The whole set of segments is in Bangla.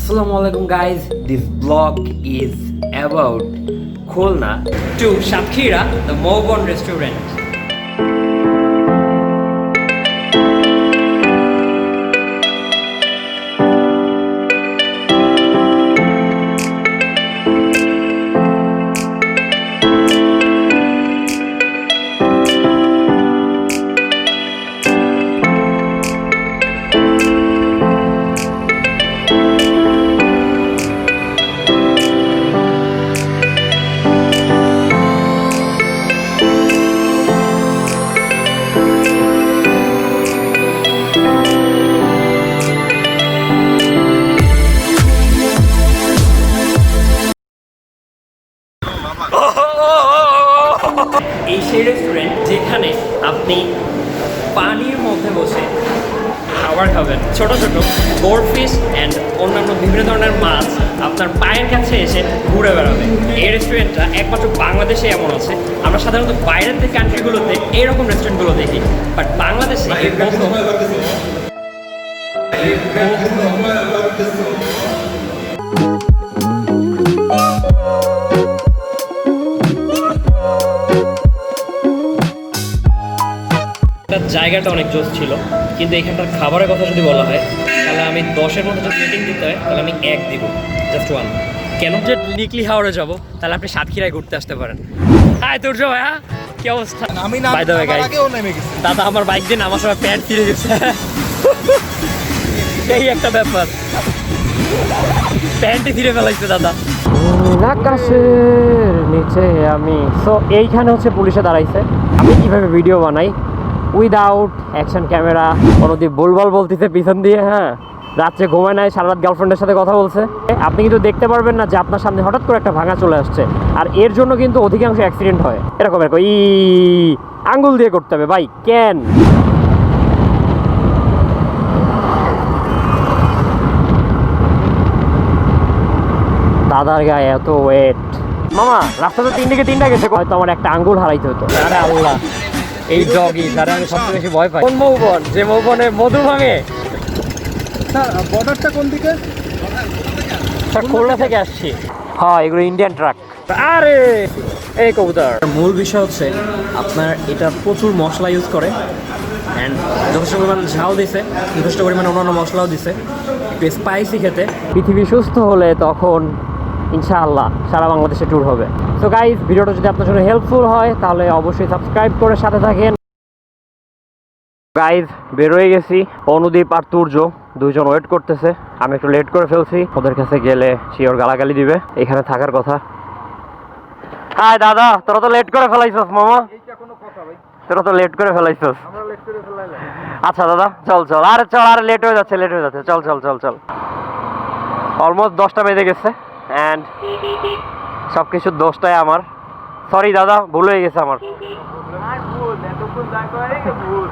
Assalamualaikum guys, this vlog is about Khulna to Satkhira, the Morgan restaurant. এই সেই রেস্টুরেন্ট যেখানে আপনি পানির মধ্যে বসে খাবার খাবেন, ছোট ছোট গোল্ড ফিশ অ্যান্ড অন্যান্য বিভিন্ন ধরনের মাছ আপনার পায়ের কাছে এসে ঘুরে বেড়াবে। এই রেস্টুরেন্টটা একমাত্র বাংলাদেশে এমন আছে। আমরা সাধারণত বাইরের যে কান্ট্রিগুলোতে এইরকম রেস্টুরেন্টগুলো দেখি, বাট বাংলাদেশে এই প্রথম। জায়গাটা অনেক জোস ছিল, কিন্তু এখানটার খাবারের কথা যদি বলা হয় তাহলে আমি 10-এর মধ্যে যদি রেটিং দিতে হয় তাহলে আমি 1 দিব, জাস্ট 1। কেন যে নিকলি হাওড়ে যাবো, তাহলে আপনি সাতক্ষীরায় ঘুরতে আসতে পারেন। হাই তুর্য ভাইয়া, কি অবস্থা? আমি দাদা আমার বাইক দিয়ে নামার সময় প্যান্ট ফিরে গেছে, এই একটা ব্যাপার, প্যান্টে ফিরে ফেলাইছে দাদা। আকাশের নিচে আমি সো এইখানে হচ্ছে পুলিশে দাঁড়াইছে। আমি কিভাবে ভিডিও বানাই উইদাউট অ্যাকশন ক্যামেরা? অনুদীপ ভুলভাল বলতেছে পিছন দিয়ে। হ্যাঁ, রাত্রে ঘুমায় নাই, সারা রাত গার্লফ্রেন্ডের সাথে কথা বলছে। আপনি কিন্তু দেখতে পারবেন না যে আপনার সামনে হঠাৎ করে একটা ভাঙা চলে আসছে, আর এর জন্য কিন্তু অধিকাংশ অ্যাক্সিডেন্ট হয়। এরকম আঙ্গুল দিয়ে করতে হবে ভাই, কেন? দাদার গায়ে এত ওয়েট। মামা রাস্তাতে 3 দিকে 3টা গেছে, হয়তো আমার একটা আঙ্গুল হারাইতে হতো। আরে আল্লাহ, এই ডগই যারা আমি সবচেয়ে বেশি ভয় পাই। কোন মৌবন? যে মৌবনে মধু ভাঙে। স্যার বর্ডারটা কোন দিকে? স্যার খুলনা থেকে আসছি। হ্যাঁ, এগুলো ইন্ডিয়ান ট্রাক। আরে এই কবুতর। মূল বিষয় হচ্ছে আপনার এটা প্রচুর মশলা ইউজ করে অ্যান্ড যথেষ্ট পরিমাণ ঝাল দিছে, যথেষ্ট পরিমাণ অন্যান্য মশলাও দিছে, একটু স্পাইসি খেতে। পৃথিবী সুস্থ হলে তখন ইনশাআল্লাহ সারা বাংলাদেশে ট্যুর হবে। সো গাইজ, ভিডিওটা যদি আপনার জন্য হেল্পফুল হয় তাহলে অবশ্যই সাবস্ক্রাইব করে সাথে থাকেন। গাইজ বেরোয় গেছি, অনুদীপ আর তুর্য দুইজন ওয়েট করতেছে। আমি একটু লেট করে ফেলছি, ওদের কাছে গেলে শিওর গালাগালি দিবে। এখানে থাকার কথা। হাই দাদা, তোরা তো লেট করে ফেলাইছস। মামা তোরা তো লেট করে ফেলাইছস। আচ্ছা দাদা চল চল, আরে চল, আরে লেট হয়ে যাচ্ছে, চল চল চল চল। অলমোস্ট 10টা বেজে গেছে অ্যান্ড সব কিছুর দোষটাই আমার। সরি দাদা, ভুল হয়ে গেছে আমার।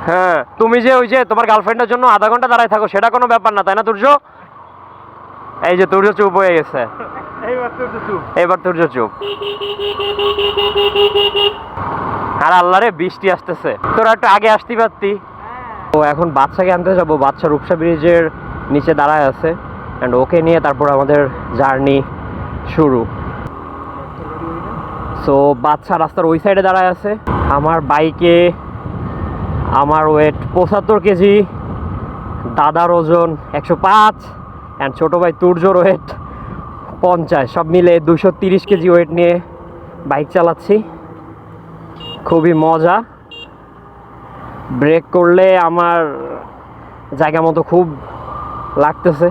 হ্যাঁ, তুমি যে ওই যে তোমার গার্লফ্রেন্ডের জন্য আধা ঘন্টা দাঁড়ায় থাকো, সেটা কোনো ব্যাপার না, তাই না তুর্য? এই যে তুর্য চুপ হয়ে গেছে, এবার তুর্য চুপ। আর আল্লাহ রে, বৃষ্টি আসতেছে, তোরা একটু আগে আসতে পারতি। ও এখন বাচ্চাকে আনতে যাবো, বাচ্চা রূপসা ব্রিজের নিচে দাঁড়ায় আছে অ্যান্ড ওকে নিয়ে তারপর আমাদের জার্নি শুরু। সো বাচ্চা রাস্তার ওই সাইডে দাঁড়ায় আছে। আমার বাইকে আমার ওয়েট 75 কেজি, দাদার ওজন 105 অ্যান্ড ছোটো ভাই তুর্যর ওয়েট 50, সব মিলে 230 কেজি ওয়েট নিয়ে বাইক চালাচ্ছি। খুবই মজা। ব্রেক করলে আমার জায়গা মতো খুব লাগতেছে।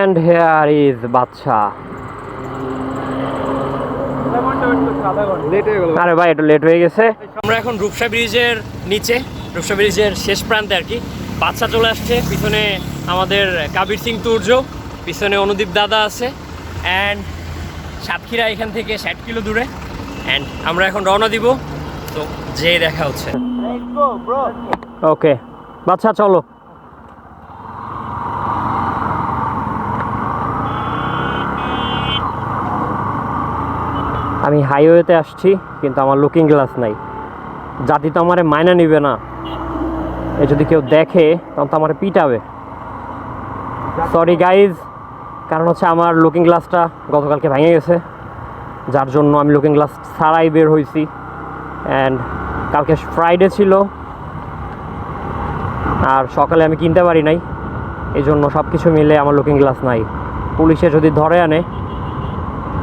And here is বাচ্চা। আরে ভাই একটু লেট হয়ে গেছে। আমরা এখন রূপসা ব্রিজের নিচে, রূপসা ব্রিজের শেষ প্রান্তে আর কি। বাচ্চা চলে আসছে, পিছনে আমাদের কাবির সিং তুর্য, পিছনে অনুদীপ দাদা আছে অ্যান্ড সাতক্ষীরা এখান থেকে 60 কিলো দূরে। অ্যান্ড আমরা এখন রওনা দিব, তো যেই দেখা হচ্ছে। ওকে বাচ্চা চলো। আমি হাইওয়েতে আসছি কিন্তু আমার লুকিং গ্লাস নাই। জাতি তো আমারে মাইনা নিবে না, এ যদি কেউ দেখে তখন তো আমার পিটাবে। সরি গাইজ, কারণ হচ্ছে আমার লুকিং গ্লাসটা গতকালকে ভেঙে গেছে, যার জন্য আমি লুকিং গ্লাস ছাড়াই বের হয়েছি। অ্যান্ড কালকে ফ্রাইডে ছিল, আর সকালে আমি কিনতে পারি নাই, এই জন্য সব কিছু মিলে আমার লুকিং গ্লাস নাই। পুলিশে যদি ধরে আনে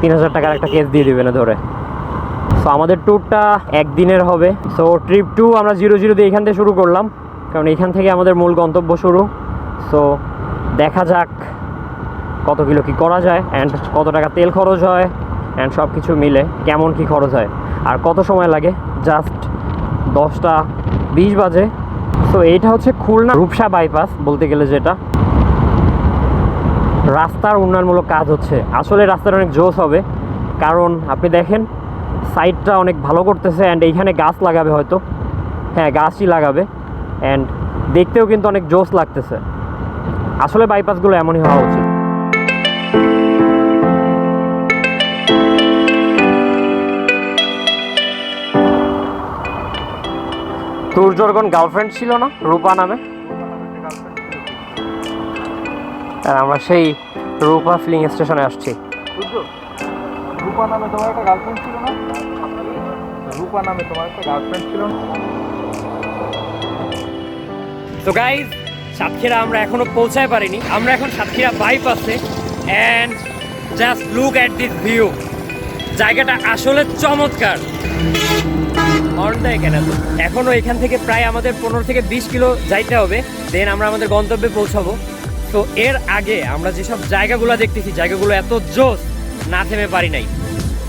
3000 টাকার একটা কেস দিয়ে দিবে না ধরে। সো আমাদের ট্যুরটা একদিনের হবে। সো ট্রিপ 2 আমরা 00 দিয়ে এখান থেকে শুরু করলাম, কারণ এখান থেকে আমাদের মূল গন্তব্য শুরু। সো দেখা যাক কত কিলো কী করা যায়, অ্যান্ড কত টাকা তেল খরচ হয়, অ্যান্ড সব কিছু মিলে কেমন কি খরচ হয়, আর কত সময় লাগে। জাস্ট 10টা 20 বাজে। সো এইটা হচ্ছে খুলনা রূপসা বাইপাস বলতে গেলে, যেটা রাস্তার উন্নয়নমূলক কাজ হচ্ছে। আসলে রাস্তাটা অনেক জোস হবে, কারণ আপনি দেখেন সাইডটা অনেক ভালো করতেছে, অ্যান্ড এইখানে গাছ লাগাবে হয়তো, হ্যাঁ গাছই লাগাবে, অ্যান্ড দেখতেও কিন্তু অনেক জোস লাগতেছে। আসলে বাইপাসগুলো এমনই হওয়া উচিত। তোর যখন গার্লফ্রেন্ড ছিল না রূপা নামে, আর আমরা সেই রূপা ফিলিং স্টেশনে আসছি। রূপা নামে তোমার একটা গার্লফ্রেন্ড ছিল না? রূপা নামে তোমার একটা গার্লফ্রেন্ড ছিল না? তো গাইজ, সাতক্ষীরা আমরা এখনো পৌঁছায় পারিনি। আমরা এখন সাতক্ষীরা বাইপাসে, and just look at this view. জায়গাটা আসলে চমৎকার। এখনো এখান থেকে প্রায় আমাদের 15 থেকে 20 কিলো যাইতে হবে, দেন আমরা আমাদের গন্তব্যে পৌঁছাবো। তো এর আগে আমরা যেসব জায়গাগুলো দেখতেছি, জায়গাগুলো এত জোস, না থেমে পারি নাই।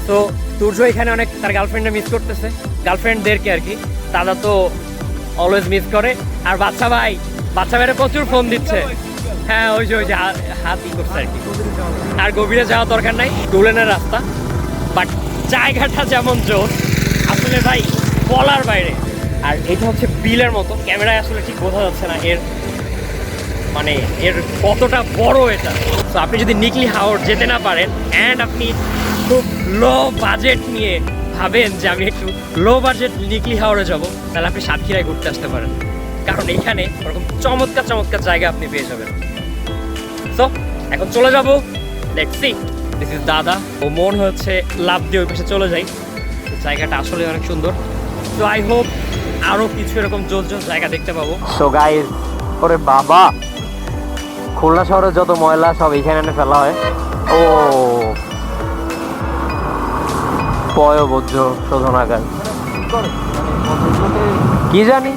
তো তুর্য এখানে অনেক তার গার্লফ্রেন্ডে মিস করতেছে, গার্লফ্রেন্ডদেরকে আর কি। দাদা তো অলওয়েজ মিস করে। আর বাচ্চা ভাইরা প্রচুর ফোন দিচ্ছে। হ্যাঁ, ওই যে হাতই করছে আর কি। আর গভীরে যাওয়া দরকার নাই, টুলেনের রাস্তা, বাট জায়গাটা যেমন জোস আসলে ভাই বলার বাইরে। আর এটা হচ্ছে বিলের মতো, ক্যামেরায় আসলে ঠিক বোঝা যাচ্ছে না এর কতটা বড় এটা। তো আপনি যদি নিকলি হাওর যেতে না পারেন, অ্যান্ড আপনি খুব লো বাজেট নিয়ে ভাবেন যে আমি একটু লো বাজেট নিকলি হাওরে যাব, তাহলে আপনি সাতক্ষীরায় ঘুরতে আসতে পারেন, কারণ এইখানে ওরকম চমৎকার চমৎকার জায়গা আপনি পেয়ে যাবেন। তো এখন চলে যাব, লেটস সি। দিস ইজ দাদা। ও মন হচ্ছে লাভ দিয়ে ওই পাশে চলে যাই। জায়গাটা আসলে অনেক সুন্দর। তো আই হোপ আরও কিছু এরকম জোস জায়গা দেখতে পাবো। সো গাইস, ওরে বাবা, খুলনা শহরে যত ময়লা সব এখানে এনে ফেলা হয়। ও পয়বর্জ্য শোধনাগার কি জানি।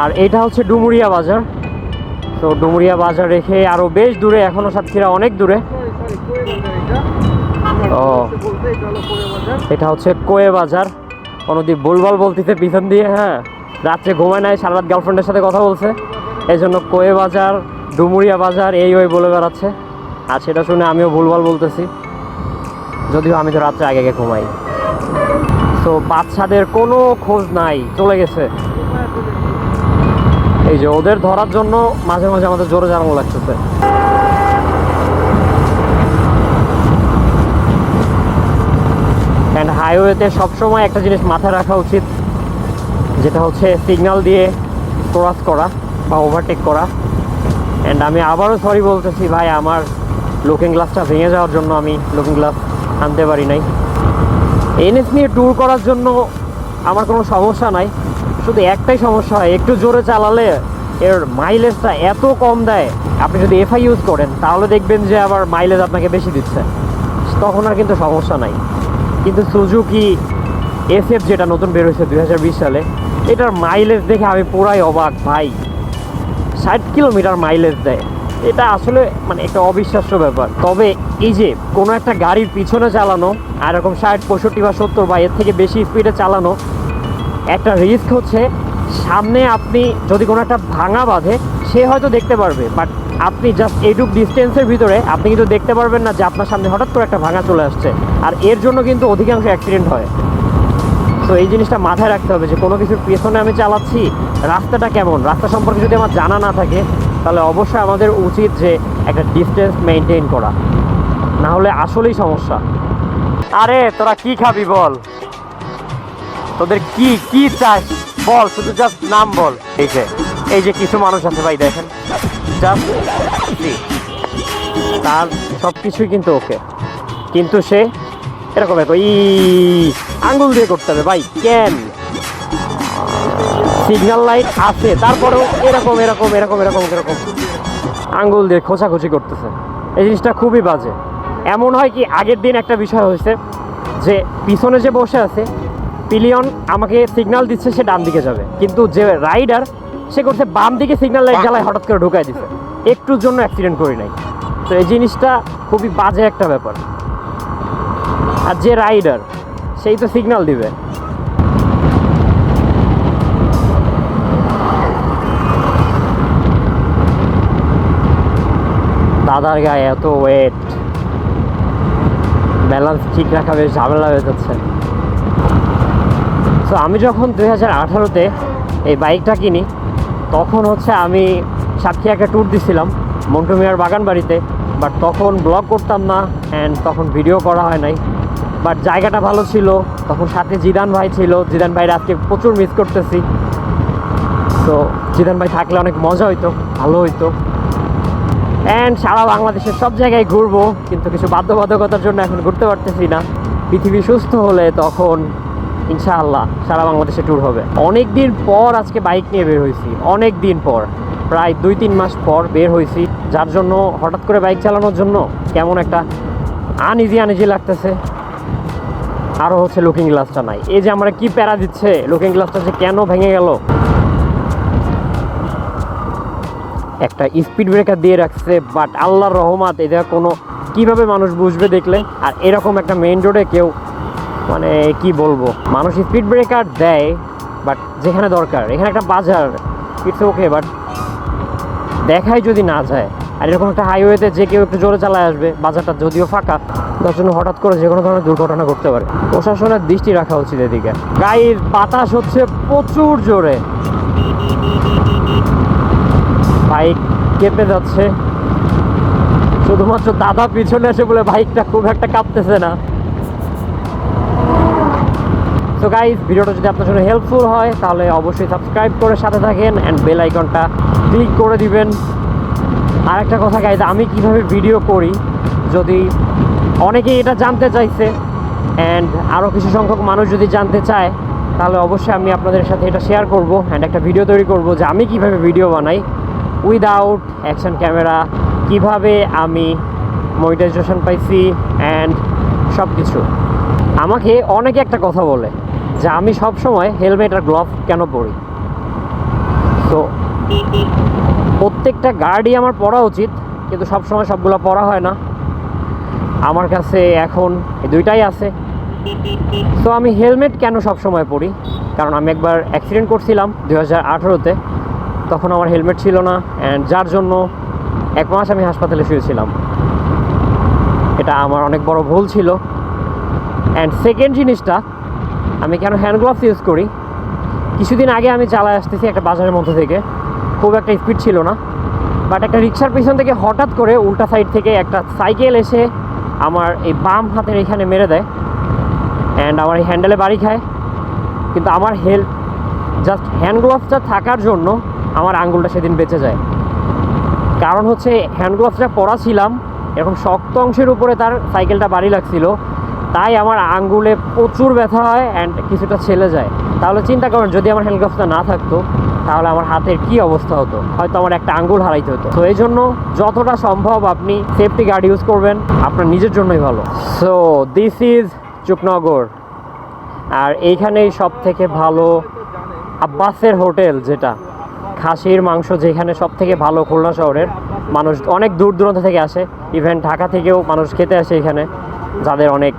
আর এটা হচ্ছে ডুমুরিয়া বাজার। তো ডুমুরিয়া বাজার রেখে আরো বেশ দূরে, এখনো সাতক্ষীরা অনেক দূরে। ও এটা হচ্ছে কোয়ে বাজার। অনুদীপ ভুলভাল বলতেছে পিছন দিয়ে। হ্যাঁ, রাত্রে ঘুমায় নাই, সারা রাত গার্লফ্রেন্ডের সাথে কথা বলছে, এই জন্য কোয়ে বাজার, ডুমুরিয়া বাজার এই ওই বলে বেড়াচ্ছে। আর সেটা শুনে আমিও ভুলভাল বলতেছি, যদিও আমি তো রাত্রে আগে ঘুমাই। তো বাচ্চাদের কোনো খোঁজ নাই, চলে গেছে। এই যে ওদের ধরার জন্য মাঝে মাঝে আমাদের জোরে জানানো লাগতেছে। অ্যান্ড হাইওয়েতে সবসময় একটা জিনিস মাথায় রাখা উচিত, যেটা হচ্ছে সিগন্যাল দিয়ে ক্রস করা বা ওভারটেক করা। অ্যান্ড আমি আবারও সরি বলতেছি ভাই, আমার লুকিং গ্লাসটা ভেঙে যাওয়ার জন্য আমি লুকিং গ্লাস আনতে পারি নাই। এনএস নিয়ে ট্যুর করার জন্য আমার কোনো সমস্যা নাই, শুধু একটাই সমস্যা হয়, একটু জোরে চালালে এর মাইলেজটা এত কম দেয়। আপনি যদি এফআই ইউজ করেন তাহলে দেখবেন যে আবার মাইলেজ আপনাকে বেশি দিচ্ছে, তখন আর কিন্তু সমস্যা নাই। কিন্তু সুজুকি SF যেটা নতুন বের হয়েছে 2020 সালে, এটার মাইলেজ দেখে আমি পুরাই অবাক ভাই। 60 কিলোমিটার মাইলেজ দেয়, এটা আসলে একটা অবিশ্বাস্য ব্যাপার। তবে এই যে কোনো একটা গাড়ির পিছনে চালানো আর এরকম 60, 65 বা 70 বা এর থেকে বেশি স্পিডে চালানো, একটা রিস্ক হচ্ছে সামনে আপনি যদি কোনো একটা ভাঙা বাঁধে, সে হয়তো দেখতে পারবে, বাট আপনি জাস্ট এইটুক ডিস্টেন্সের ভিতরে আপনি কিন্তু দেখতে পারবেন না যে আপনার সামনে হঠাৎ করে একটা ভাঙা চলে আসছে। আর এর জন্য কিন্তু অধিকাংশ অ্যাক্সিডেন্ট হয়। তো এই জিনিসটা মাথায় রাখতে হবে যে কোনো কিছুর পেছনে আমি চালাচ্ছি, রাস্তাটা কেমন, রাস্তা সম্পর্কে যদি আমার জানা না থাকে, তাহলে অবশ্যই আমাদের উচিত যে একটা ডিস্টেন্স মেনটেন করা, না হলে আসলেই সমস্যা। আরে তোরা কি খাবি বল? তোদের কি কি চাস বল, শুধু জাস্ট নাম বল। এই যে কিছু মানুষ আছে ভাই, দেখেন জাস্ট তার সব কিছুই কিন্তু ওকে, কিন্তু সে এরকম আঙ্গুল দিয়ে করতে হবে ভাই। কেন সিগন্যাল লাইট আছে তারপরেও এরকম এরকম এরকম এরকম এরকম আঙ্গুল দিয়ে খোঁচাখুচি করতেছে। এই জিনিসটা খুবই বাজে। এমন হয় কি, আগের দিন একটা বিষয় হয়েছে যে পিছনে যে বসে আছে পিলিয়ন আমাকে সিগন্যাল দিচ্ছে সে ডান দিকে যাবে, কিন্তু যে রাইডার সে করছে বাম দিকে সিগন্যাল লাইট জ্বালায় হঠাৎ করে ঢুকাই দিছে। একটুর জন্য অ্যাক্সিডেন্ট করি নাই। তো এই জিনিসটা খুবই বাজে একটা ব্যাপার। আর যে রাইডার সেই তো সিগন্যাল দিবে। দাদার গায়ে এত ওয়েট, ব্যালেন্স ঠিক রাখা বেশ ঝামেলা হয়ে যাচ্ছে। তো আমি যখন 2018-তে এই বাইকটা কিনি, তখন হচ্ছে আমি সাতক্ষীরাকে ট্যুর দিছিলাম মন্টু মিয়ার বাগান বাড়িতে। বাট তখন ব্লগ করতাম না অ্যান্ড তখন ভিডিও করা হয় নাই। বাট জায়গাটা ভালো ছিল, তখন সাথে জিদান ভাই ছিল। জিদান ভাইয়ের আজকে প্রচুর মিস করতেছি। তো জিদান ভাই থাকলে অনেক মজা হইতো, ভালো হইতো। অ্যান্ড সারা বাংলাদেশের সব জায়গায় ঘুরবো, কিন্তু কিছু বাধ্যবাধকতার জন্য এখন ঘুরতে পারতেছি না। পৃথিবী সুস্থ হলে তখন ইনশাআল্লাহ সারা বাংলাদেশে ট্যুর হবে। অনেক দিন পর আজকে বাইক নিয়ে বের হয়েছি, অনেক দিন পর, প্রায় 2-3 মাস পর বের হয়েছি। যার জন্য হঠাৎ করে বাইক চালানোর জন্য কেমন একটা আনইজি লাগতেছে। আরও হচ্ছে লুকিং গ্লাসটা নাই। এই যে আমরা কি প্যারা দিচ্ছে, লুকিং গ্লাসটা যে কেন ভেঙে গেল। একটা স্পিড ব্রেকার দিয়ে রাখছে, বাট আল্লাহর রহমত এটা কোনো কিভাবে মানুষ বুঝবে দেখলে। আর এরকম একটা মেইন রোডে কেউ মানে কি বলবো, মানুষ স্পিড ব্রেকার দেয় বাট যেখানে দরকার, এখানে একটা বাজার ইটস ওকে, বাট দেখাই যদি না যায়। আর এরকম একটা হাইওয়েতে যে কেউ একটু জোরে চালায় আসবে, বাজারটা যদিও ফাঁকা, তার জন্য হঠাৎ করে যে কোনো ধরনের দুর্ঘটনা ঘটতে পারে। প্রশাসনের দৃষ্টি রাখা উচিত এদিকে। গাড়ির বাতাস হচ্ছে প্রচুর জোরে, বাইক কেঁপে যাচ্ছে। শুধুমাত্র দাদা পিছনে এসে বলে বাইকটা খুব একটা কাঁপতেছে না। তো গাইজ, ভিডিওটা যদি আপনার জন্য হেল্পফুল হয় তাহলে অবশ্যই সাবস্ক্রাইব করে সাথে থাকেন অ্যান্ড বেল আইকনটা ক্লিক করে দিবেন। আর একটা কথা গাইজ, আমি কিভাবে ভিডিও করি, যদি অনেকেই এটা জানতে চাইছে অ্যান্ড আরও কিছু সংখ্যক মানুষ যদি জানতে চায়, তাহলে অবশ্যই আমি আপনাদের সাথে এটা শেয়ার করব অ্যান্ড একটা ভিডিও তৈরি করব যে আমি কিভাবে ভিডিও বানাই উইদাউট অ্যাকশন ক্যামেরা, কিভাবে আমি মনিটাইজেশন পাইছি অ্যান্ড সব কিছু। আমাকে অনেকে একটা কথা বলে যে আমি সব সময় হেলমেট আর গ্লাভ কেন পরি। তো প্রত্যেকটা গার্ডই আমার পরা উচিত, কিন্তু সব সময় সবগুলো পরা হয় না। আমার কাছে এখন এই দুইটাই আছে। তো আমি হেলমেট কেন সব সময় পরি, কারণ আমি একবার অ্যাক্সিডেন্ট করছিলাম 2018-তে। তখন আমার হেলমেট ছিল না অ্যান্ড যার জন্য 1 মাস আমি হাসপাতালে শুয়েছিলাম। এটা আমার অনেক বড় ভুল ছিল। অ্যান্ড সেকেন্ড জিনিসটা, আমি কেন হ্যান্ড গ্লাভস ইউজ করি, কিছুদিন আগে আমি চালায় আসতেছি একটা বাজারের মধ্যে থেকে, খুব একটা স্পিড ছিল না, বাট একটা রিক্সার পিছন থেকে হঠাৎ করে উল্টা সাইড থেকে একটা সাইকেল এসে আমার এই বাম হাতের এখানে মেরে দেয় অ্যান্ড আমার এই হ্যান্ডেলে বাড়ি খায়। কিন্তু আমার জাস্ট হ্যান্ড গ্লাভসটা থাকার জন্য আমার আঙ্গুলটা সেদিন বেঁচে যায়। কারণ হচ্ছে হ্যান্ড গ্লাভসটা পরা ছিলাম, এরকম শক্ত অংশের উপরে তার সাইকেলটা বাড়ি লাগছিল, তাই আমার আঙ্গুলে প্রচুর ব্যথা হয় অ্যান্ড কিছুটা ছেলে যায়। তাহলে চিন্তা করেন, যদি আমার হ্যান্ড গ্লাভসটা না থাকতো তাহলে আমার হাতের কি অবস্থা হতো, হয়তো আমার একটা আঙ্গুল হারাইতে হতো। তো এই জন্য যতটা সম্ভব আপনি সেফটি গার্ড ইউজ করবেন, আপনার নিজের জন্যই ভালো। সো দিস ইজ চুকনগর, আর এইখানেই সব থেকে ভালো আব্বাসের হোটেল, যেটা খাসির মাংস যেখানে সব থেকে ভালো। খুলনা শহরের মানুষ অনেক দূর দূরান্ত থেকে আসে, ইভেন ঢাকা থেকেও মানুষ খেতে আসে এখানে, যাদের অনেক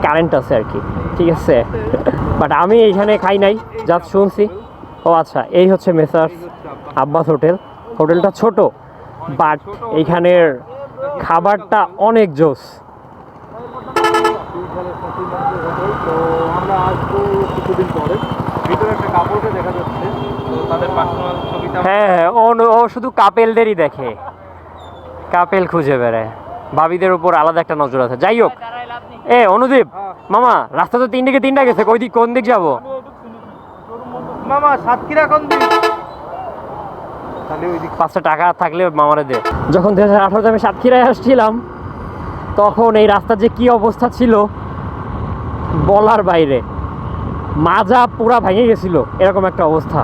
কারেন্ট আছে আর কি, ঠিক আছে। বাট আমি এইখানে খাই নাই, জাস্ট শুনছি। ও আচ্ছা, এই হচ্ছে মেসার্স আব্বাস হোটেল। হোটেলটা ছোট, বাট এইখানের খাবারটা অনেক জোস। তো আমরা আসবো কিছুদিন পরে। ভিতরে একটা কাপড়কে দেখা যাচ্ছে, তো তাদের পার্সোনাল ছবিটা। হ্যাঁ, ও শুধু কাপেলদেরই দেখে, কাপেল খুঁজে বেড়ায়, ভাবিদের উপর আলাদা একটা নজর আছে। যাই হোক, অনুদীপ মামা, রাস্তা তো 3 দিকে 3টা গেছে, কোন দিক যাবো? মামা সাতক্ষীরা কোন দিন? তাহলে ওই দিক 500 টাকা থাকলে মামারে দে। যখন 2018-তে আমি সাতক্ষীরায় আসছিলাম তখন এই রাস্তার যে কি অবস্থা ছিল বলার বাইরে, মাজা পুরা ভেঙে গেছিল, এরকম একটা অবস্থা।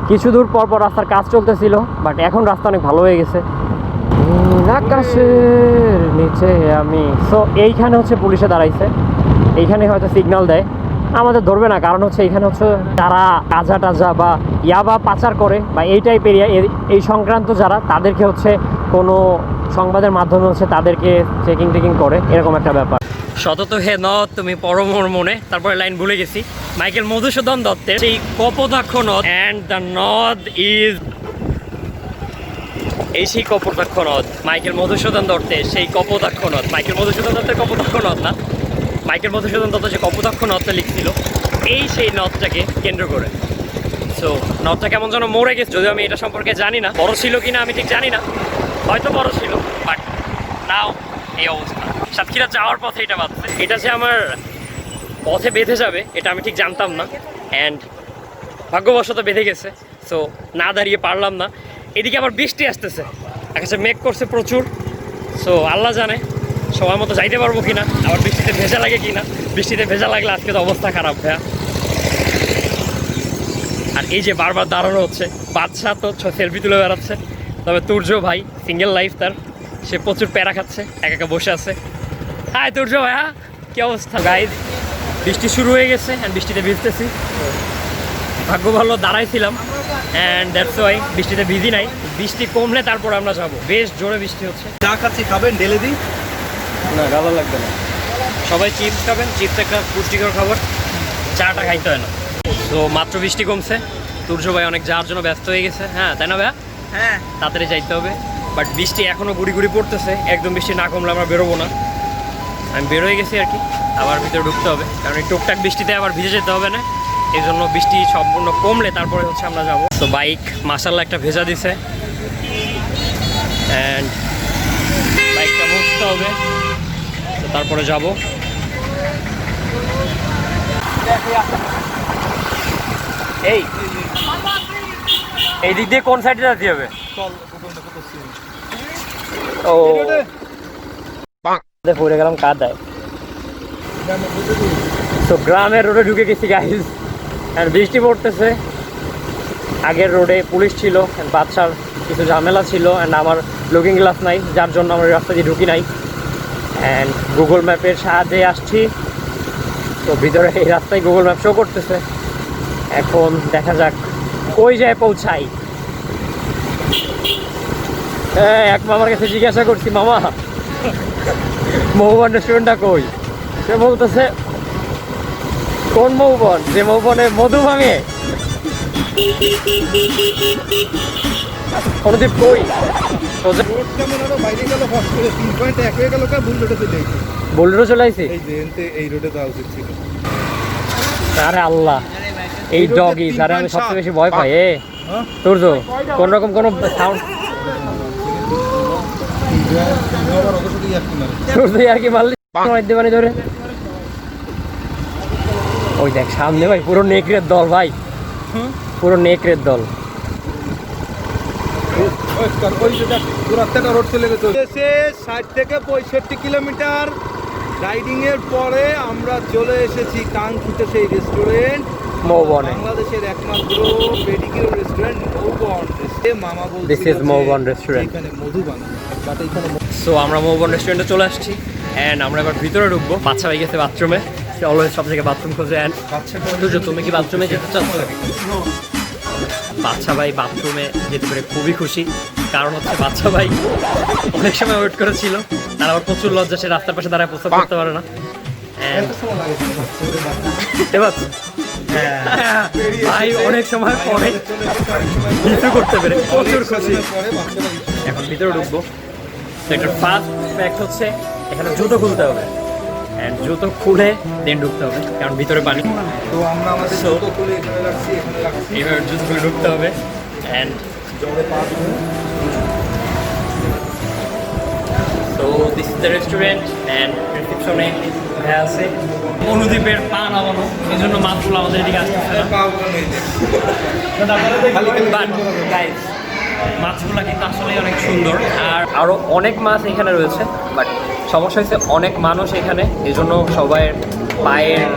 কিছু দূর পর পর রাস্তার কাজ চলতেছিল, বাট এখন রাস্তা অনেক ভালো হয়ে গেছে। আকাশের নিচে আমি, সো এইখানে হচ্ছে পুলিশে দাঁড়াইছে, এইখানে হয়তো সিগন্যাল দেয়। আমাদের ধরবে না, কারণ হচ্ছে এইখানে হচ্ছে যারা টাজা টাজা বা ইয়াবা পাচার করে বা এই টাইপের এই সংক্রান্ত যারা, তাদেরকে হচ্ছে কোনো সংবাদের মাধ্যমে হচ্ছে তাদেরকে চেকিং টেকিং করে, এরকম একটা ব্যাপার। সতত হে নদ তুমি পরমর মনে, তারপরে লাইন ভুলে গেছি। মাইকেল মধুসূদন দত্তের সেই কপোতাক্ষ নদ, অ্যান্ড দ্য নদ ইজ, এই সেই কপোতাক্ষ নদ মাইকেল মধুসূদন দত্তের, সেই কপোতাক্ষ নদ। মাইকেল মধুসূদন দত্তের কপোতাক্ষ নদ না, মাইকেল মধুসূদন দত্ত যে কপোতাক্ষ নদটা লিখছিল, এই সেই নদটাকে কেন্দ্র করে। সো নদটা কেমন যেন মরে গেছে, যদিও আমি এটা সম্পর্কে জানি না, বড় ছিল কিনা আমি ঠিক জানি না, হয়তো বড় ছিল, বাট নাও এই অবস্থা। সাতক্ষীরা যাওয়ার পথে এটা বাঁধছে, এটা যে আমার পথে বেঁধে যাবে এটা আমি ঠিক জানতাম না, অ্যান্ড ভাগ্যবশত বেঁধে গেছে। সো না দাঁড়িয়ে পারলাম না। এদিকে আবার বৃষ্টি আসতেছে, আকাশে মেঘ করছে প্রচুর। সো আল্লাহ জানে সময় মতো যাইতে পারবো কিনা, আবার বৃষ্টিতে ভেজা লাগে কিনা। বৃষ্টিতে ভেজা লাগলে আজকে তো অবস্থা খারাপ ভাইয়া। আর এই যে বারবার দাঁড়ানো হচ্ছে, বাদশা তো সেলফি তুলে বেড়াচ্ছে, তবে তুর্য ভাই সিঙ্গেল লাইফ তার, সে প্রচুর প্যারা খাচ্ছে, একা একা বসে আছে। হাই তুর্য ভাইয়া, কি অবস্থা? গাইজ বৃষ্টি শুরু হয়ে গেছে, অ্যান্ড বৃষ্টিতে ভিজতেছি। ভাগ্য ভালো দাঁড়াইছিলাম, অ্যান্ড দ্যাটস ওয়াই বৃষ্টিতে ভিজি নাই। বৃষ্টি কমলে তারপর আমরা যাবো। বেশ জোরে বৃষ্টি হচ্ছে। চা খাচ্ছি, খাবেন? ঢেলে দিই? না, ভালো লাগবে না। সবাই চিপস খাবেন, চিপস একটা পুষ্টিকর খাবার, চাটা খাইতে হয় না। তো মাত্র বৃষ্টি কমছে, তুর্য ভাই অনেক যাওয়ার জন্য ব্যস্ত হয়ে গেছে। হ্যাঁ তাই না ভাইয়া? হ্যাঁ, তাড়াতাড়ি যাইতে হবে, বাট বৃষ্টি এখনও গুড়ি গুড়ি পড়তেছে। একদম বৃষ্টি না কমলে আমরা বেরোবো না। আমি বের হয়ে গেছি আর কি, আবার ভিতরে ঢুকতে হবে, কারণ এই টুকটাক বৃষ্টিতে আবার ভিজে যেতে হবে না। এই জন্য বৃষ্টি সম্পূর্ণ কমলে তারপরে হচ্ছে আমরা যাবো। তো বাইক মাশাআল্লাহ একটা ভেজা দিছে, অ্যান্ড বাইকটা মুছতে হবে, তো তারপরে যাব। এই দিক দিয়ে কোন সাইডে যেতে হবে? ও পড়ে গেলাম কাদায়। তো গ্রামের রোডে ঢুকে গেছি গাইজ, আর বৃষ্টি পড়তেছে। আগের রোডে পুলিশ ছিল, বাচ্চার কিছু ঝামেলা ছিল, অ্যান্ড আমার লুকিং গ্লাস নাই, যার জন্য আমরা রাস্তা দিয়ে ঢুকি নাই, অ্যান্ড গুগল ম্যাপের সাহায্যে আসছি। তো ভিতরে এই রাস্তায় গুগল ম্যাপ শো করতেছে। এখন দেখা যাক কই যায় পৌঁছাই। এক মামার কাছে জিজ্ঞাসা করছি, মামা মহুবন রেস্টুরেন্টটা কই? সে বলতেছে কোন মহুবন? যে মহুবনে মধু ভাঙে। অনুদীপ কই? বোলেরো চলে আইছি। আরে আল্লাহ, এই ডগি তারে আমি সবচেয়ে বেশি ভয় পাই। তোর তো কোন রকম কোনো সাউন্ড আর কি মারলি দেবানি ধরে। ওই দেখ সামনে ভাই, পুরো নেকড়ের দল ভাই, পুরো নেকড়ের দল। রোড চলে গেছে 60 থেকে 65 কিলোমিটার রাইডিং এর পরে আমরা চলে এসেছি কাঙ্ক্ষিত সেই রেস্টুরেন্ট মহুবনে, বাংলাদেশের একমাত্র পেডিকিউর রেস্টুরেন্ট মহুবন। মামা বলছিল দিস ইজ মহুবন রেস্টুরেন্ট, এখানে মধু বানায়, বাট এখানে। সো আমরা মহুবন রেস্টুরেন্টে চলে আসছি, অ্যান্ড আমরা এবার ভিতরে ঢুকবো। বাচ্চা হয়ে গেছে বাথরুমে, সে অলওয়েজ সব থেকে বাথরুম খোঁজে। অ্যান্ড তুমি কি বাথরুমে যেতে চাচ্ছ? বাচ্চা ভাই বাথরুমে যেতে পেরে খুবই খুশি, কারণ হচ্ছে বাচ্চা ভাই অনেক সময় ওয়েট করেছিল, তার আবার প্রচুর লজ্জা, সে রাস্তার পাশে দাঁড়ায় প্রস্তাব করতে পারে না। ভাই অনেক সময় পরে কিছু করতে পেরে প্রচুর খুশি। এখন ভিতরে ঢুকবো। তো এটার ফার্স্ট ফ্যাক্ট হচ্ছে এখানে জুতো খুলতে হবে, অ্যান্ড জুতো খুলে দেন ঢুকতে হবে, কারণ ভিতরে পানি। তো আমরা আমাদের জুতো খুলে এখানে রাখছি, এখানে রাখছি। এবার জুতো খুলে ঢুকতে হবে, and so this is the restaurant, and reception হ্যাঁ আছে অনুদ্বীপের পা নামানো, এই জন্য মাছগুলো আমাদের এদিকে আসতেছে না। But guys, মাছগুলো কিন্তু আসলে অনেক সুন্দর, আর আরো অনেক মাছ এখানে রয়েছে। বাট সমস্যা হচ্ছে অনেক মানুষ এখানে, এই জন্য সবাই পায়ের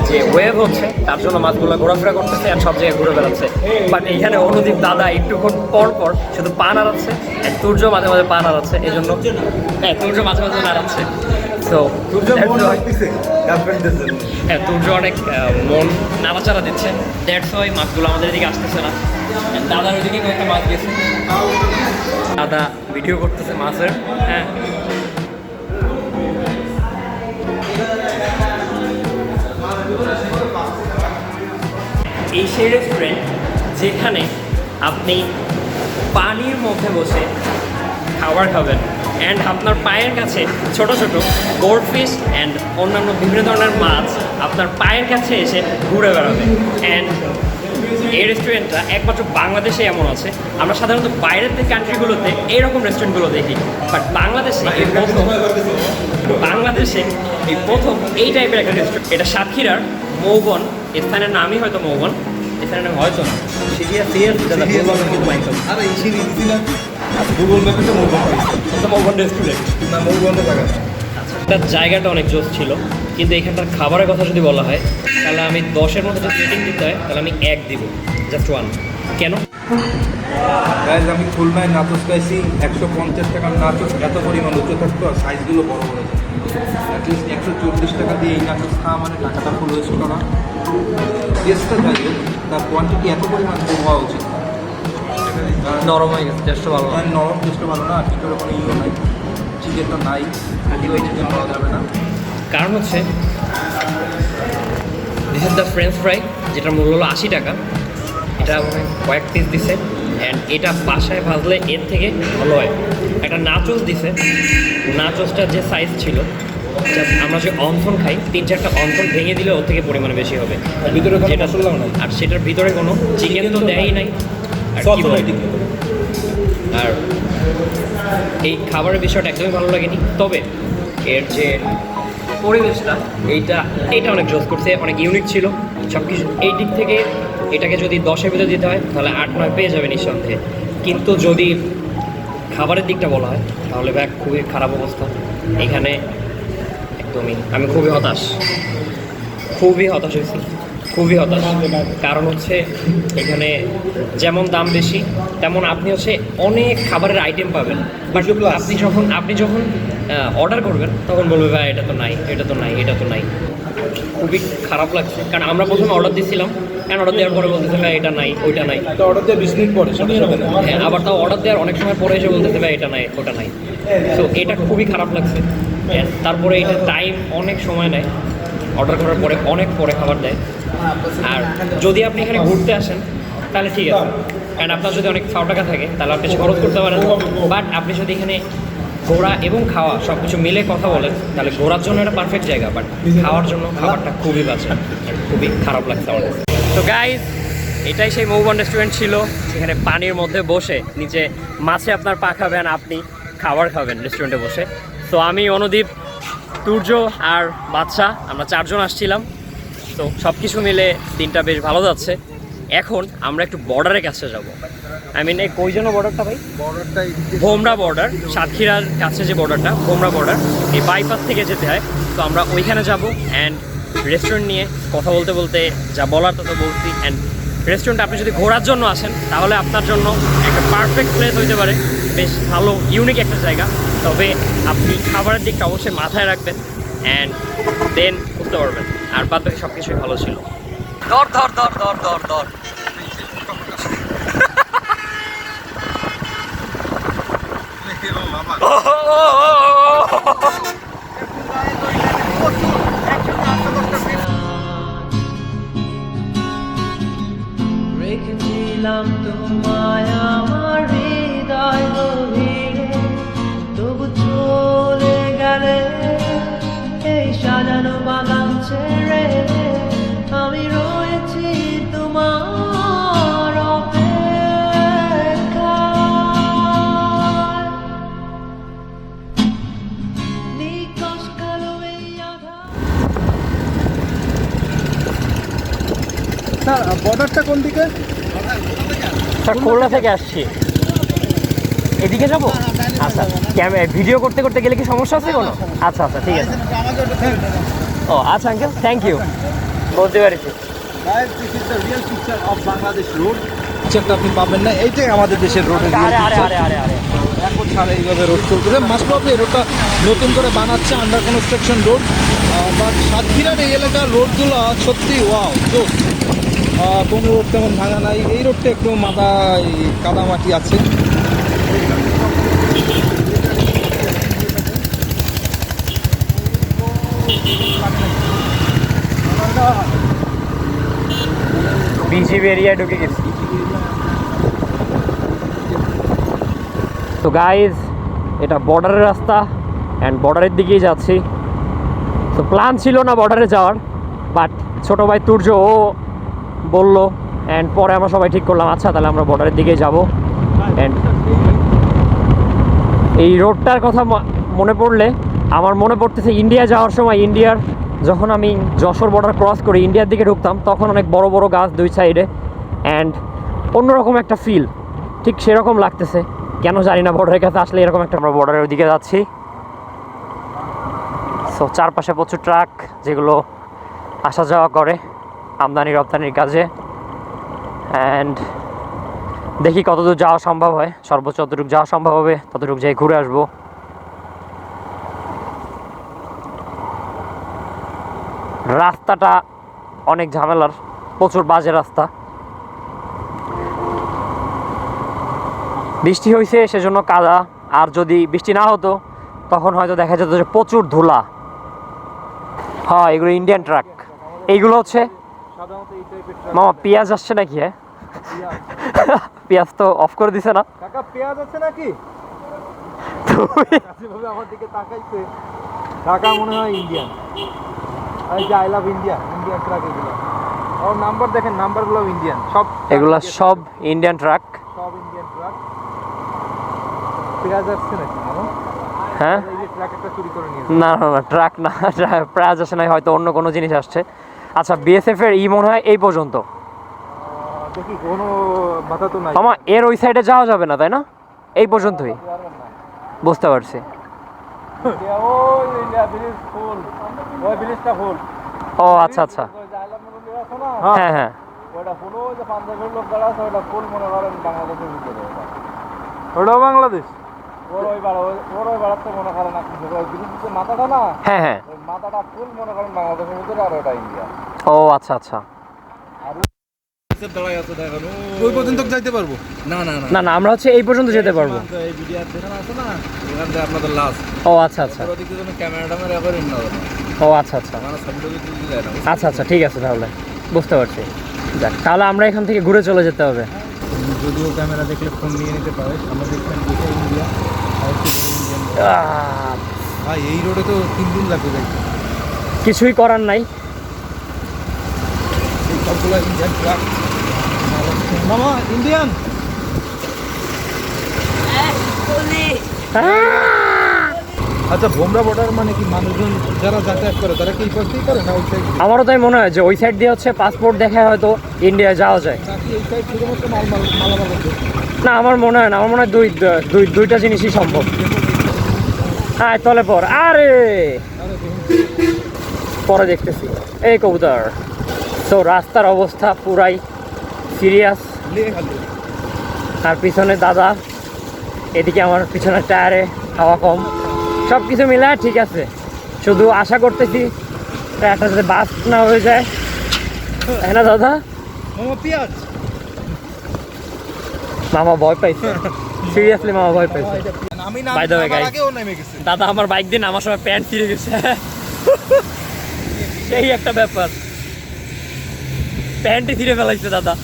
যে ওয়েভ হচ্ছে তার জন্য মাছগুলো ঘোরাফেরা করতেছে আর সব জায়গায় ঘুরে বেড়াচ্ছে। বাট এখানে অনুদীপ দাদা একটুক্ষণ পর পর শুধু পা নাড়াচ্ছে, তুর্য মাঝে মাঝে পা নাড়াচ্ছে, এই জন্য হ্যাঁ তুর্য মাঝে মাঝে নাড়াচ্ছে। তো হ্যাঁ তুর্য অনেক মন নাড়াচাড়া দিচ্ছে, দ্যাটস ওয়াই মাছগুলো আমাদের এদিকে আসতেছে না। দাদার ওইদিকে কয়েকটা মাছ গেছে, দাদা ভিডিও করতেছে মাছের। হ্যাঁ এই সেই রেস্টুরেন্ট যেখানে আপনি পানির মধ্যে বসে খাবার খাবেন অ্যান্ড আপনার পায়ের কাছে ছোট ছোট গোল্ডফিশ অ্যান্ড অন্যান্য বিভিন্ন ধরনের মাছ আপনার পায়ের কাছে এসে ঘুরে বেড়াবে। অ্যান্ড এই রেস্টুরেন্টটা একমাত্র বাংলাদেশে এমন আছে। আমরা সাধারণত বাইরের থেকে কান্ট্রিগুলোতে এইরকম রেস্টুরেন্টগুলো দেখি, বাট বাংলাদেশে এই প্রথম এই টাইপের একটা রেস্টুরেন্ট। এটা সাতক্ষীরার মৌবন, স্থানের নামই হয়তো মৌবন, স্থানের নাম হয়তো না মৌবন রেস্টুরেন্ট না, মৌবনে থাকা। তার জায়গাটা অনেক জোস ছিল, কিন্তু এখানটার খাবারের কথা যদি বলা হয় তাহলে আমি 10-এর মধ্যে যদি রেটিং দিতে হয় তাহলে আমি 1 দিব, জাস্ট 1। কেন? গাইজ আমি খুলনায় নাচস খাইছি, 150 টাকার নাচস এত পরিমাণ উঁচু থাকতো আর সাইজগুলো বড় বড়, অ্যাটলিস্ট 140 টাকা দিয়ে এই নাচস খাওয়া মানে টাকাটা ফুল ওয়েস্ট করা। টেস্টটা যাই হোক, তার কোয়ান্টিটি এত পরিমাণ কম হওয়া উচিত। নরম হয়ে গেছে, টেস্টও ভালো, নরম টেস্টও ভালো না, আর ভিতরে কোনো ইও নাই, চিকেনটা নাই, খালি ওই চিকেন পাওয়া যাবে না। কারণ হচ্ছে this is the French fry, যেটার মূল্য হলো 80 টাকা। এটা কয়েক পিস দিছে অ্যান্ড এটা বাসায় ভাজলে এর থেকে ভালো হয়। একটা নাচোস দিছে, নাচোসটার যে সাইজ ছিল, আমরা যে অন্থন খাই 3-4টা অন্থন ভেঙে দিলে ওর থেকে পরিমাণে বেশি হবে, ভিতরে যেটা আর সেটার ভিতরে কোনো চিকেন তো দেয়ই নাই। আর কি বলবো, আর এই খাবারের বিষয়টা একদমই ভালো লাগেনি। তবে এর যে পরিবেশটা এইটা অনেক জোস করছে, অনেক ইউনিক ছিল সব কিছু। এই দিক থেকে এটাকে যদি 10-এর ভিতরে দিতে হয় তাহলে 8-9 পেয়ে যাবে নিঃসন্দেহে। কিন্তু যদি খাবারের দিকটা বলা হয় তাহলে ভাই খুবই খারাপ অবস্থা এখানে, একদমই। আমি খুবই হতাশ হয়েছি, খুবই হতাশ। কারণ হচ্ছে এখানে যেমন দাম বেশি তেমন আপনি হচ্ছে অনেক খাবারের আইটেম পাবেন, বাট আপনি যখন অর্ডার করবেন তখন বলবে ভাই এটা তো নাই, এটা তো নাই, এটা তো নাই। খুবই খারাপ লাগছে, কারণ আমরা প্রথমে অর্ডার দিয়েছিলাম, অর্ডার দেওয়ার পরে বলতেছে ভাই এটা নাই, ওইটা নাই। অর্ডার দেওয়ার 20 মিনিট পরে হ্যাঁ, আবার তাও অর্ডার দেওয়ার অনেক সময় পরে এসে বলতেছে ভাই এটা নাই, ওটা নাই। তো এটা খুবই খারাপ লাগছে। তারপরে এটা টাইম অনেক সময় নেয়, অর্ডার করার পরে অনেক পরে খাবার দেয়। আর যদি আপনি এখানে ঘুরতে আসেন তাহলে ঠিক আছে, কারণ আপনার যদি অনেক 100 টাকা থাকে তাহলে আপনি খরচ করতে পারেন। বাট আপনি যদি এখানে ঘোরা এবং খাওয়া সব কিছু মিলে কথা বলেন তাহলে ঘোরার জন্য এটা পারফেক্ট জায়গা, বাট খাওয়ার জন্য খাবারটা খুবই বাজে, খুবই খারাপ লাগছে আমার কাছে। তো গাইজ, এটাই সেই মৌবন রেস্টুরেন্ট ছিল, যেখানে পানির মধ্যে বসে নিচে মাছে আপনার পা খাবেন, আপনি খাবার খাবেন রেস্টুরেন্টে বসে। তো আমি অনুদীপ, তুর্য আর বাদশা, আমরা 4 জন আসছিলাম। তো সব কিছু মিলে দিনটা বেশ ভালো যাচ্ছে। এখন আমরা একটু বর্ডারের কাছে যাব। এই কই জন্য বর্ডারটা ভাই? বর্ডারটা ভোমরা বর্ডার, সাতক্ষীরার কাছে যে বর্ডারটা, ভোমরা বর্ডার, এই বাইপাস থেকে যেতে হয়। তো আমরা ওইখানে যাব অ্যান্ড রেস্টুরেন্ট নিয়ে কথা বলতে বলতে যা বলার তত বলছি। অ্যান্ড রেস্টুরেন্ট আপনি যদি ঘোরার জন্য আসেন তাহলে আপনার জন্য একটা পারফেক্ট প্লেস হইতে পারে, বেশ ভালো ইউনিক একটা জায়গা। তবে আপনি খাবারের দিকটা অবশ্যই মাথায় রাখবেন অ্যান্ড দেন করতে পারবেন। আর বাদ বাকি সব কিছুই ভালো ছিল। ধর ধর ধর ধর ধর ধর রেখেছিলাম তোমায় আমার হৃদয় গভীরে, তবু চলে গেলে এই সাজানো বাগান ছেড়ে। আমি রয়েছি তোমার অপেক্ষায়, নিকশ কালো এই আধার। স্যার বর্ডারটা কোন দিকে? স্যার খুলনা থেকে আসছি, এদিকে যাবো। আচ্ছা, ভিডিও করতে করতে গেলে কি সমস্যা আছে কোনো? আচ্ছা আচ্ছা ঠিক আছে। ও আচ্ছা আঙ্কেল, থ্যাংক ইউ, বলতে পেরেছি। পিকচারটা আপনি পাবেন না, এইটাই আমাদের দেশের রোডের আরে আরে আরে আরে আরে এখন ছাড়া এইভাবে রোড চলতেছে। মাসবাবু এই রোডটা নতুন করে বানাচ্ছে, আন্ডার কনস্ট্রাকশন রোড। বাট সাতক্ষীরার এই এলাকার রোডগুলো সত্যি ওয়াও, জোস। কোনো রোড তেমন ভাঙা নাই, এই রোডটা একটু মাথায় কাদামাটি আছে। বিজিবি এরিয়া ঢুকে গেছি। তো গাইজ, এটা বর্ডারের রাস্তা অ্যান্ড বর্ডারের দিকেই যাচ্ছি। তো প্ল্যান ছিল না বর্ডারে যাওয়ার, বাট ছোটো ভাই তুর্য ও বললো, অ্যান্ড পরে আমরা সবাই ঠিক করলাম আচ্ছা তাহলে আমরা বর্ডারের দিকেই যাবো। অ্যান্ড এই রোডটার কথা মনে পড়লে আমার মনে পড়তেছে ইন্ডিয়া যাওয়ার সময়, ইন্ডিয়ার যখন আমি যশোর বর্ডার ক্রস করে ইন্ডিয়ার দিকে ঢুকতাম তখন অনেক বড় বড় গাছ দুই সাইডে, অ্যান্ড অন্যরকম একটা ফিল, ঠিক সেরকম লাগতেছে। কেন জানি না বর্ডারের কাছে আসলে এরকম একটা। আমরা বর্ডারের দিকে যাচ্ছি। সো চারপাশে প্রচুর ট্রাক যেগুলো আসা যাওয়া করে আমদানি রপ্তানির কাজে, অ্যান্ড দেখি কতদূর যাওয়া সম্ভব হয়, সর্বোচ্চ যতটুকু যাওয়া সম্ভব হবে ততটুকু যাই ঘুরে আসবো। রাস্তাটা অনেক ঝামেলার, প্রচুর বাজে রাস্তা। বৃষ্টি হয়েছে সেজন্য কাদা, আর যদি বৃষ্টি না হতো তখন হয়তো দেখা যেত যে প্রচুর ধুলা। হ্যাঁ এগুলো ইন্ডিয়ান ট্রাক। এইগুলো হচ্ছে মামা পেঁয়াজ আসছে নাকি? হ্যাঁ পেঁয়াজ তো অফ করে দিছে না? কাকা পেঁয়াজ আছে নাকি? আমার দিকে তাকাইছে, কাকা মনে হয় ইন্ডিয়ান। এই যে I love India, Indian truck এগুলো। ওর নাম্বার দেখেন, নাম্বারগুলো ইন্ডিয়ান সব। এগুলো সব ইন্ডিয়ান ট্রাক। সব ইন্ডিয়ান ট্রাক। পেঁয়াজ আসছে নাকি মামা? হ্যাঁ এই যে ট্রাক একটা চুরি করে নিয়ে না না না, ট্রাক না, পেঁয়াজ আসে নাই, হয়তো অন্য কোনো জিনিস আসছে। আচ্ছা বিএসএফ এর মনে হয় এই পর্যন্ত। দেখি কোনো মাথা তো নাই মামা এর ওই সাইডে যাওয়া যাবে না তাই না? এই পর্যন্তই, বুঝতে পারছি। ওই ইন্ডিয়া ব্রিজ ফুল, ওই ব্রিজটা ফুল। ও আচ্ছা আচ্ছা, হ্যাঁ হ্যাঁ ওটা ফুল, ওই যে পাঞ্জাবের লোক যারা আছে ওটা ফুল মনে করেন বাংলাদেশের ভিতরে। ওটাও বাংলাদেশ। ওর ওই বাড়াতে মনে করেন আপনি ওই ব্রিজের যে মাথাটা না, হ্যাঁ হ্যাঁ, ওই মাথাটা ফুল মনে করেন বাংলাদেশের ভিতরে, আর ওটা ইন্ডিয়া। ও আচ্ছা আচ্ছা। ওই পর্যন্ত যাইতে পারবো না? না না না না, আমরা হচ্ছে এই পর্যন্ত যেতে পারবো। এই ভিডিও যেখানে আছে না, এখান থেকে আপনাদের লাস্ট। ও আচ্ছা আচ্ছা, ওদিকে কোনো ক্যামেরা ট্যামেরা করেন না, ও আচ্ছা আচ্ছা আমার ছবি টবি তুলতে যায় না। আচ্ছা আচ্ছা ঠিক আছে, তাহলে বুঝতে পারছি। যাক তাহলে আমরা এখান থেকে ঘুরে চলে যেতে হবে। যদিও ক্যামেরা দেখলে ফোন নিয়ে নিতে পারে, আমরা দেখবেন এটা ইন্ডিয়া, ভাই এই রোডে তো 3 দিন লাগবে যাইতে। কিছুই করার নাই। এই সবগুলো ইন্ডিয়ান ট্রাক। মামা ইন্ডিয়ান। আচ্ছা ভোমরা বর্ডার মানে কি মানুষজন যারা যাতায়াত করে তারা কি এই পাশ দিয়ে করে না ওই সাইড? আমারও তাই মনে হয় যে ওই সাইড দিয়ে হচ্ছে পাসপোর্ট দেখে হয়তো ইন্ডিয়া যাওয়া যায়। নাকি এই সাইড শুধুমাত্র মালামাল হচ্ছে? না আমার মনে হয় না, আমার মনে হয় দুইটা জিনিসই সম্ভব। হ্যাঁ তলে পর, আরে পরে দেখতেছি। এই কবুতর। তো রাস্তার অবস্থা পুরাই সিরিয়াস। আর পিছনে দাদা, এদিকে আমার পিছনের টায়ারে হাওয়া কম, সব কিছু মিলে ঠিক আছে। শুধু আশা করতেছি একটা যাতে বাস না হয়ে যায়, তাই না দাদা? মামা পেঁয়াজ। মামা ভয় পাইছে, সিরিয়াসলি মামা ভয় পাইছে। আমি By the way, guys, আগেও নেমে গেছি। দাদা আমার বাইক দিয়ে নামার সময় প্যান্ট ছিঁড়ে গেছে। সেই একটা ব্যাপার, প্যান্টই ছিঁড়ে ফেলাইছে দাদা।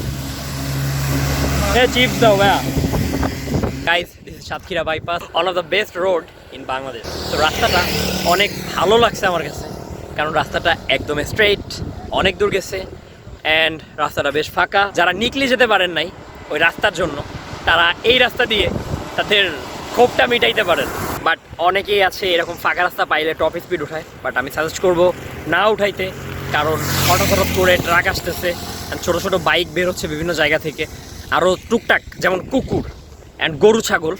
চিপস দাও ভাইয়া। Guys, this is Satkhira bypass, one of the best road in Bangladesh. তো রাস্তাটা অনেক ভালো লাগছে আমার কাছে, কারণ রাস্তাটা একদম স্ট্রেইট, অনেক দূর গেছে, অ্যান্ড রাস্তাটা বেশ ফাঁকা। যারা নিকলি যেতে পারেন নাই ওই রাস্তার জন্য, তারা এই রাস্তা দিয়ে তাদের ক্ষোভটা মিটাইতে পারেন। বাট অনেকেই আছে এরকম ফাঁকা রাস্তা পাইলে টপ স্পিড উঠায়, বাট আমি সাজেস্ট করবো না উঠাইতে, কারণ হঠাৎ হঠাৎ করে ট্রাক আসতেছে অ্যান্ড ছোটো ছোটো বাইক বের হচ্ছে বিভিন্ন জায়গা থেকে, আরও টুকটাক যেমন কুকুর অ্যান্ড গরু ছাগল,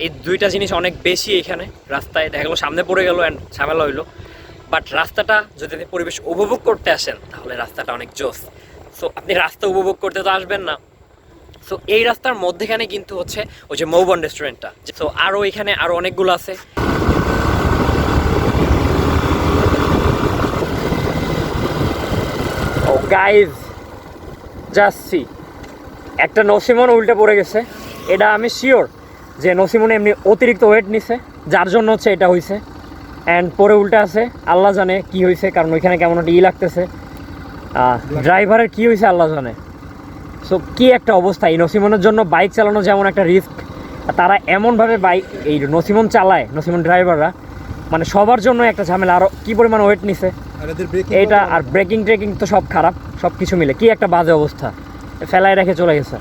এই দুইটা জিনিস অনেক বেশি এখানে রাস্তায়। দেখা গেলো সামনে পড়ে গেলো অ্যান্ড ঝামেলা হইলো। বাট রাস্তাটা যদি আপনি পরিবেশ উপভোগ করতে আসেন তাহলে রাস্তাটা অনেক জোস। সো আপনি রাস্তা উপভোগ করতে তো আসবেন না, সো এই রাস্তার মধ্যেখানে কিন্তু হচ্ছে ওই যে মৌবন রেস্টুরেন্টটা। সো আরও এখানে আরও অনেকগুলো আছে। ও গাইজ, জাস্ট সি, একটা নসিমন উল্টে পড়ে গেছে। এটা আমি শিওর যে নসিমনে এমনি অতিরিক্ত ওয়েট নিছে, যার জন্য হচ্ছে এটা হয়েছে। অ্যান্ড পরে উল্টে আছে, আল্লাহ জানে কি হয়েছে, কারণ ওইখানে কেমন একটা লাগতেছে। ড্রাইভারের কি হয়েছে আল্লাহ জানে। সো কি একটা অবস্থা, এই নসিমনের জন্য বাইক চালানো যেমন একটা রিস্ক, তারা এমনভাবে বাইক এই নসিমন চালায়, নসিমন ড্রাইভাররা, মানে সবার জন্য একটা ঝামেলা। আরও কী পরিমাণ ওয়েট নিছে এইটা, আর ব্রেকিং ট্রেকিং তো সব খারাপ, সব কিছু মিলে কি একটা বাজে অবস্থা, ফেলায় রেখে চলে গেছে।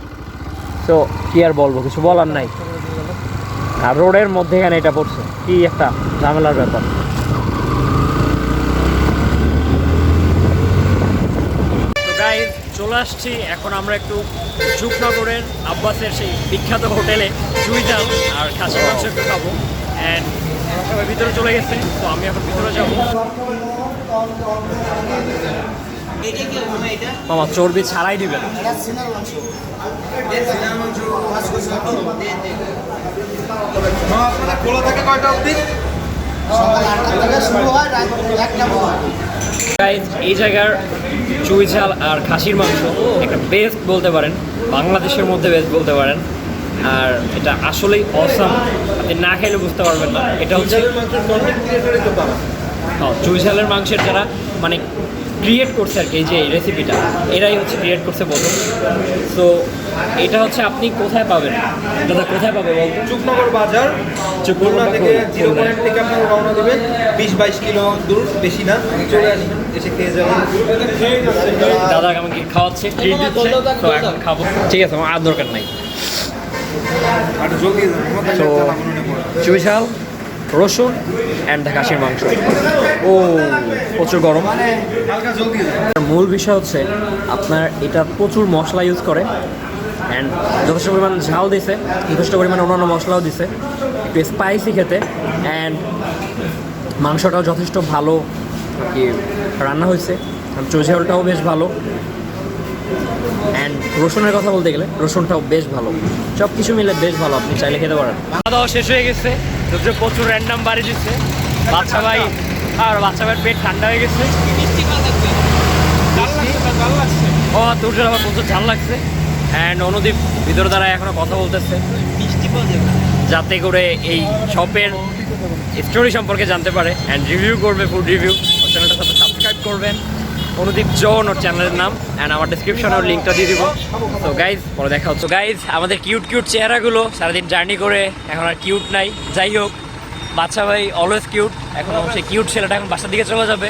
তো কি আর বলবো, কিছু বলার নাই। আর রোডের মধ্যে এখানে এটা পড়ছে, কি একটা ঝামেলার ব্যাপার। তো গাইজ, চলে আসছি এখন আমরা একটু যুগনগরের আব্বাসের সেই বিখ্যাত হোটেলে চুইঝাল আর খাসির মাংস একটু খাবো। অ্যান্ড সবাই ভিতরে চলে গেছে, তো আমি এখন ভিতরে যাবো। মামা চর্বি ছাড়াই দিবেন। খোলা থাকে কয়টা অবধি? এই জায়গার চুইঝাল আর খাসির মাংস একটা বেস্ট বলতে পারেন, বাংলাদেশের মধ্যে বেস্ট বলতে পারেন। আর এটা আসলেই অসাম, আপনি না খাইলে বুঝতে পারবেন না। এটা হচ্ছে চুইঝালের মাংসের যারা মানে ক্রিয়েট করছে আর কি, এই যে রেসিপিটা এরাই হচ্ছে ক্রিয়েট করছে বলতো। সো এটা হচ্ছে আপনি কোথায় পাবেন দাদা, কোথায় পাবে বলতো? চুকনগর বাজার, খুলনা থেকে 0 পয়েন্ট থেকে আপনারা রওনা দেবেন, 20-22 কিলো দূর, বেশি না। চলে আসবেন, এসে খেয়ে যাবেন। দাদা আমাকে খাওয়াচ্ছে, ট্রিট দিচ্ছে, তো এখন খাবো। ঠিক আছে, আমার আর দরকার নাই। আর জলদি তো চুইঝাল, রসুন অ্যান্ড খাসির মাংস। ও প্রচুর গরম। হালকা জলদি মূল বিষয় হচ্ছে আপনার এটা প্রচুর মশলা ইউজ করে অ্যান্ড যথেষ্ট পরিমাণ ঝাল দিছে, যথেষ্ট পরিমাণ অন্যান্য মশলাও দিছে, একটু স্পাইসি খেতে। অ্যান্ড মাংসটাও যথেষ্ট ভালো আর কি রান্না হয়েছে, চুইঝালটাও বেশ ভালো। অ্যান্ড রসুনের কথা বলতে গেলে রসুনটাও বেশ ভালো, সব কিছু মিলে বেশ ভালো, আপনি চাইলে খেতে পারেন। খাওয়া দাওয়া শেষ হয়ে গেছে, যদিও প্রচুর র্যান্ডাম বাড়ি দিচ্ছে বাচ্চা ভাই, আর বাচ্চা ভাইয়ের পেট ঠান্ডা হয়ে গেছে। ও তোর জন্য আমার প্রচুর ঝাল লাগছে। অ্যান্ড অনুদীপ ভিতরে দ্বারা এখনো কথা বলতেছে যাতে করে এই শপের স্টোরি সম্পর্কে জানতে পারে অ্যান্ড রিভিউ করবে, ফুড রিভিউ। চ্যানেলটার সাথে সাবস্ক্রাইব করবেন, অনুদীপ জন ওর চ্যানেলের নাম। অ্যান্ড আমার ডিসক্রিপশনে ওর লিঙ্কটা দিয়ে দিব। তো গাইজ পরে দেখা হচ্ছে। গাইজ আমাদের কিউট কিউট চেহারাগুলো সারাদিন জার্নি করে এখন আর কিউট নাই, যাই হোক বাচ্চা ভাই অলওয়েজ কিউট। এখন সেই কিউট ছেলেটা এখন বাসার দিকে চলে যাবে,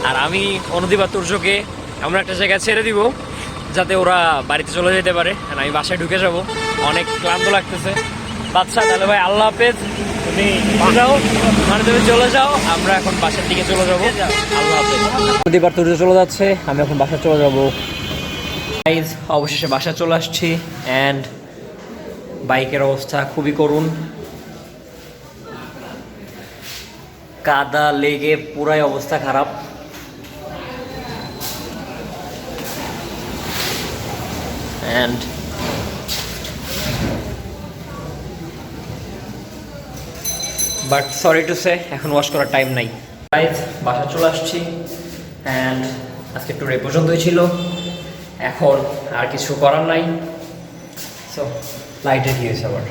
আর আমি অনুদীপ আর তুর্যকে আমরা একটা জায়গায় ছেড়ে দিব যাতে ওরা বাড়িতে চলে যেতে পারে। আর আমি বাসায় ঢুকে যাব, অনেক ক্লান্ত লাগতেছে। বাচ্চা তাহলে ভাই আল্লাহ হাফেজ, তুমি যাও, মানে তুমি চলে যাও, আমরা এখন বাসার দিকে চলে যাবো। আল্লাহ হাফেজ। অনুদীপ আর তুর্য চলে যাচ্ছে, আমি এখন বাসায় চলে যাবো। গাইজ অবশেষে বাসায় চলে আসছি অ্যান্ড বাইকের অবস্থা খুবই করুণ, কাদা লেগে পুরাই অবস্থা খারাপ। And but sorry to say এখন ওয়াশ করার টাইম নাই। গাইজ বাসা চলে আসছি অ্যান্ড আজকে ট্যুর এই পর্যন্তই ছিল, এখন আর কিছু করার নাই। সো লাইটে কি হয়েছে আবার।